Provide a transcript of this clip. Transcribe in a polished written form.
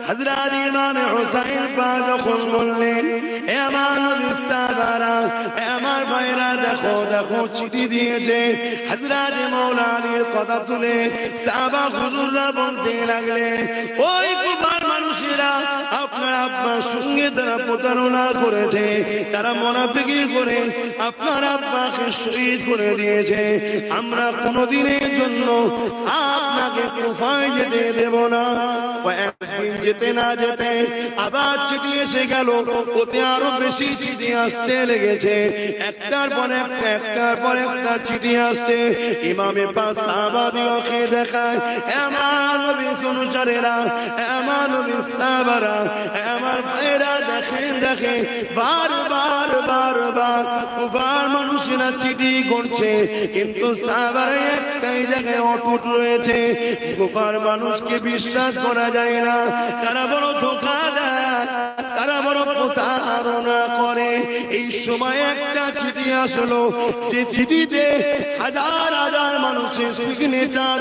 হযরত ইমাম হুসাইন পাক যখন বললেন, এ আমার নবীর সাহাবারা, এ আমার ভাইরা, দেখো দেখো চিঠি দিয়েছে। হযরত মাওলা আলীর কথা তুলে সাহাবা হুজুররা বলতে লাগলেন, ওই কুফার মানুষেরা আপনার আব্বার সঙ্গে তারা প্রতারণা করেছে, তারা মুনাফিকি করে আপনার আব্বাকে শহীদ করে দিয়েছে। আমরা কোনোদিনের জন্য আপনাকে কুফায় যেতে দেব না। একদিন যেতে না যেতে আবার চিঠি এসে গেল, ওতে আরো বেশি চিঠি আসতে লেগেছে। একটার পর একটা, একটার পর একটা চিঠি আসছে। ইমামে পাক সাহাবাদিওকে দেখায়, আমার নবীর অনুসারীরা, আমার নবীর সাহাবারা, আমার ভাইরা, দেখেন দেখেন বারবার বারবার কুফার মানুষেরা চিঠি করছে, কিন্তু সাহাবারা একটাই জায়গায় অটুট রয়েছে। কুফার মানুষকে বিশ্বাস করা যায় না, তারা বড় ধোঁকা দেয়, তারা বড় প্রতারণা করে। এই সময় একটা চিঠি আসলো, যে চিঠিতে হাজার হাজার মানুষের সিগনেচার